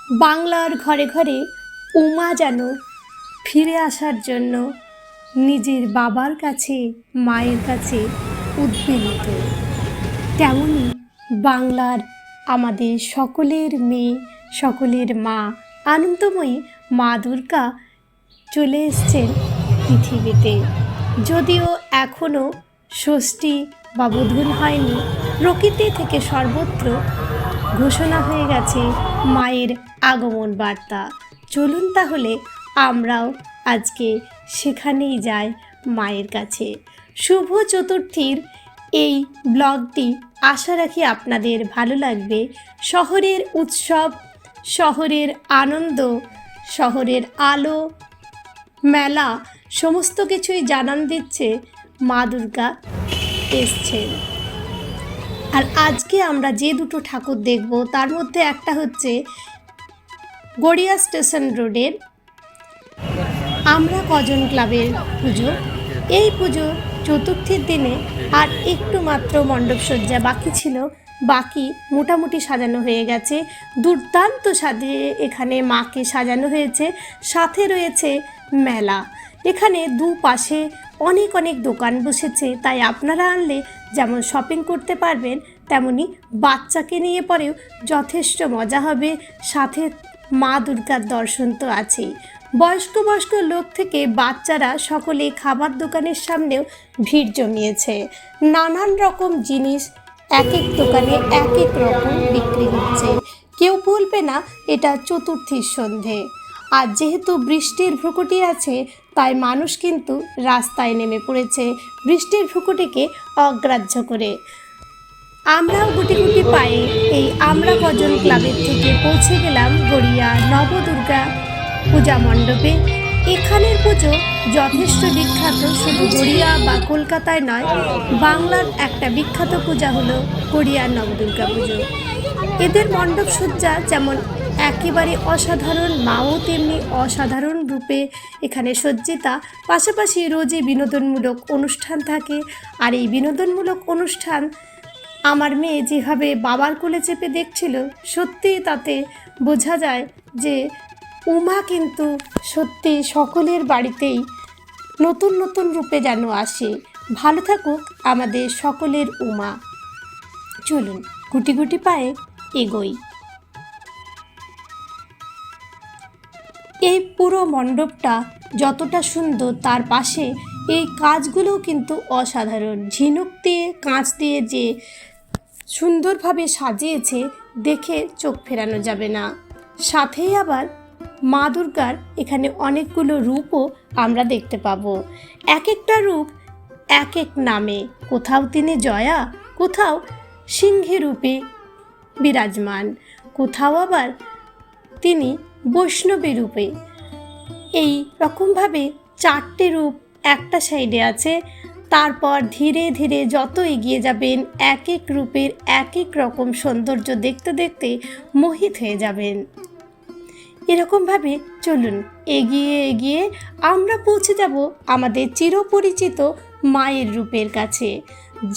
বাংলার ঘরে ঘরে উমা যেন ফিরে আসার জন্য নিজের বাবার কাছে মায়ের কাছে উদ্বেলিত। তেমনি বাংলার আমাদের সকলের মেয়ে, সকলের মা, আনন্দময়ী মা দুর্গা চলে এসছেন পৃথিবীতে। যদিও এখনও ষষ্ঠী বা বোধন হয়নি, প্রকৃতি থেকে সর্বত্র ঘোষণা হয়ে গেছে মায়ের আগমন বার্তা। চলুন তাহলে আমরাও আজকে সেখানেই যাই মায়ের কাছে। শুভ চতুর্থীর এই ব্লগটি আশা রাখি আপনাদের ভালো লাগবে। শহরের উৎসব, শহরের আনন্দ, শহরের আলো, মেলা সমস্ত কিছুই জানান দিচ্ছে মা দুর্গা এসছেন। আর আজকে আমরা যে দুটো ঠাকুর দেখব তার মধ্যে একটা হচ্ছে গড়িয়া স্টেশন রোডের আমরা কজন ক্লাবের পুজো। এই পুজো চতুর্থীর দিনে আর একটু মাত্র মণ্ডপসজ্জা বাকি ছিল, বাকি মোটামুটি সাজানো হয়ে গেছে। দুর্দান্ত সাজিয়ে এখানে মাকে সাজানো হয়েছে। সাথে রয়েছে মেলা। এখানে দুপাশে অনেক অনেক দোকান বসেছে, তাই আপনারা আনলে যেমন শপিং করতে পারবেন, তেমনি বাচ্চাকে নিয়ে পরেও যথেষ্ট মজা হবে। সাথে মা দুর্গার দর্শন তো আছেই। বয়স্ক লোক থেকে বাচ্চারা সকলে খাবার দোকানের সামনেও ভিড় জমিয়েছে। নানান রকম জিনিস এক এক দোকানে এক এক রকম বিক্রি হচ্ছে। কেউ বলবে না এটা চতুর্থীর সন্ধে। আর যেহেতু বৃষ্টির ভ্রুকুটি আছে, তাই মানুষ কিন্তু রাস্তায় নেমে পড়েছে বৃষ্টির ভ্রুকুটিকে অগ্রাহ্য করে। আমরাও গুটি গুটি পায়ে এই আমরা কজন ক্লাবের থেকে পৌঁছে গেলাম গড়িয়া নবদুর্গা পূজা মণ্ডপে। এখানের পুজো যথেষ্ট বিখ্যাত। শুধু গড়িয়া বা কলকাতায় নয়, বাংলার একটা বিখ্যাত পূজা হলো গড়িয়ার নবদুর্গা পুজো। এদের মণ্ডপ সজ্জা যেমন একেবারে অসাধারণ, মাও তেমনি অসাধারণ রূপে এখানে সজ্জিতা। পাশাপাশি রোজই বিনোদনমূলক অনুষ্ঠান থাকে। আর এই বিনোদনমূলক অনুষ্ঠান আমার মেয়ে যেভাবে বাবার কোলে চেপে দেখছিল, সত্যিই তাতে বোঝা যায় যে উমা কিন্তু সত্যি সকলের বাড়িতেই নতুন নতুন রূপে যেন আসে। ভালো থাকুক আমাদের সকলের উমা। চলুন গুটি গুটি পায়ে এগোই। এই পুরো মণ্ডপটা যতটা সুন্দর, তার পাশে এই কাজগুলোও কিন্তু অসাধারণ। ঝিনুক দিয়ে, কাঁচ দিয়ে যে সুন্দরভাবে সাজিয়েছে, দেখে চোখ ফেরানো যাবে না। সাথেই আবার মা দুর্গার এখানে অনেকগুলো রূপও আমরা দেখতে পাবো। এক একটা রূপ এক এক নামে। কোথাও তিনি জয়া, কোথাও সিংহে রূপে বিরাজমান, কোথাও আবার তিনি বৈষ্ণবী রূপে। এই রকমভাবে চারটে রূপ একটা সাইডে আছে। তারপর ধীরে ধীরে যত এগিয়ে যাবেন, এক এক রূপের এক এক রকম সৌন্দর্য দেখতে দেখতে মোহিত হয়ে যাবেন। এরকমভাবে চলুন এগিয়ে এগিয়ে আমরা পৌঁছে যাব আমাদের চিরপরিচিত মায়ের রূপের কাছে,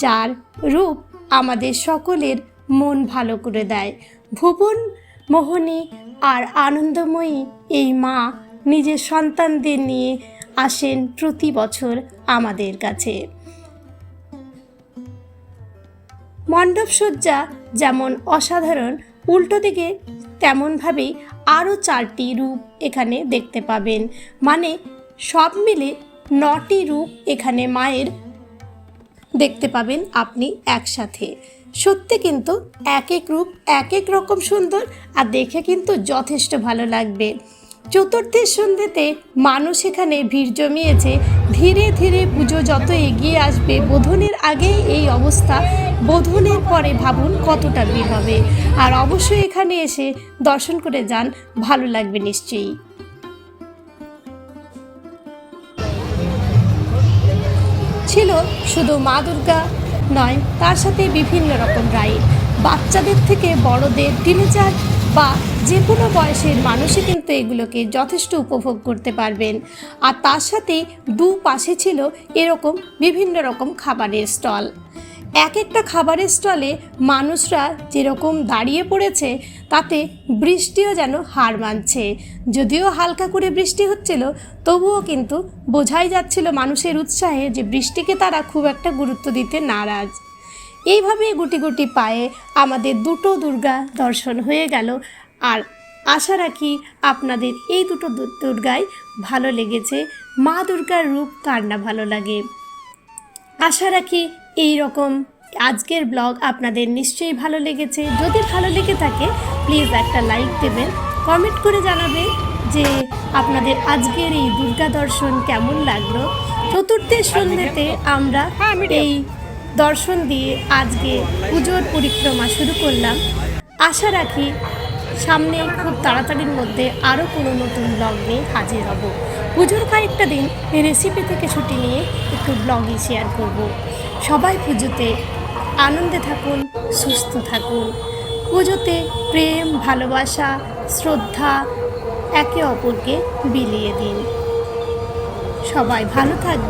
যার রূপ আমাদের সকলের মন ভালো করে দেয়। ভুবন মোহিনী আর আনন্দময়ী এই মা নিজের সন্তানদের নিয়ে আসেন প্রতি বছর আমাদের কাছে। মণ্ডপসজ্জা যেমন অসাধারণ, উল্টো দিকে তেমনভাবেই আরও চারটি রূপ এখানে দেখতে পাবেন। মানে সব মিলে 9টি রূপ এখানে মায়ের দেখতে পাবেন আপনি একসাথে। সত্যি কিন্তু এক এক রূপ এক এক রকম সুন্দর, আর দেখে কিন্তু যথেষ্ট ভালো লাগবে। চতুর্থীর সন্ধ্যেতে মানুষ এখানে ভিড় জমিয়েছে। ধীরে ধীরে পুজো যত এগিয়ে আসবে, বোধনের আগেই এই অবস্থা, বোধনের পরে ভাবুন কতটা ভিড় হবে। আর অবশ্যই এখানে এসে দর্শন করে যান, ভালো লাগবে নিশ্চয়ই। ছিল শুধু মা দুর্গা নয়, তার সাথে বিভিন্ন রকম রাইড। বাচ্চাদের থেকে বড়দের, টিনেজার বা যে কোনো বয়সের মানুষই কিন্তু এগুলোকে যথেষ্ট উপভোগ করতে পারবেন। আর তার সাথে দুপাশে ছিল এরকম বিভিন্ন রকম খাবারের স্টল। এক একটা খাবারের স্টলে মানুষরা যেরকম দাঁড়িয়ে পড়েছে, তাতে বৃষ্টিও যেন হার মানছে। যদিও হালকা করে বৃষ্টি হচ্ছিল, তবুও কিন্তু বোঝাই যাচ্ছিল মানুষের উৎসাহে যে বৃষ্টিকে তারা খুব একটা গুরুত্ব দিতে নারাজ। এইভাবে গুটি গুটি পায়ে আমাদের দুটো দুর্গা দর্শন হয়ে গেল। আর আশা রাখি আপনাদের এই দুটো দুর্গাই ভালো লেগেছে। মা দুর্গার রূপ কার না ভালো লাগে। আশা রাখি এই রকম আজকের ব্লগ আপনাদের নিশ্চয়ই ভালো লেগেছে। যদি ভালো লেগে থাকে প্লিজ একটা লাইক দেবেন, কমেন্ট করে জানাবেন যে আপনাদের আজকের এই দুর্গা দর্শন কেমন লাগলো। চতুর্থের সন্ধ্যেতে আমরা এই দর্শন দিয়ে আজকে পুজোর পরিক্রমা শুরু করলাম। আশা রাখি সামনে খুব তাড়াতাড়ির মধ্যে আরও কোনো নতুন ব্লগ নিয়ে হাজির হব। পুজোর কয়েকটা দিন এই রেসিপি থেকে ছুটি নিয়ে একটু ব্লগই শেয়ার করব। সবাই পুজোতে আনন্দে থাকুন, সুস্থ থাকুন। পুজোতে প্রেম, ভালোবাসা, শ্রদ্ধা একে অপরকে বিলিয়ে দিন। সবাই ভালো থাকবে।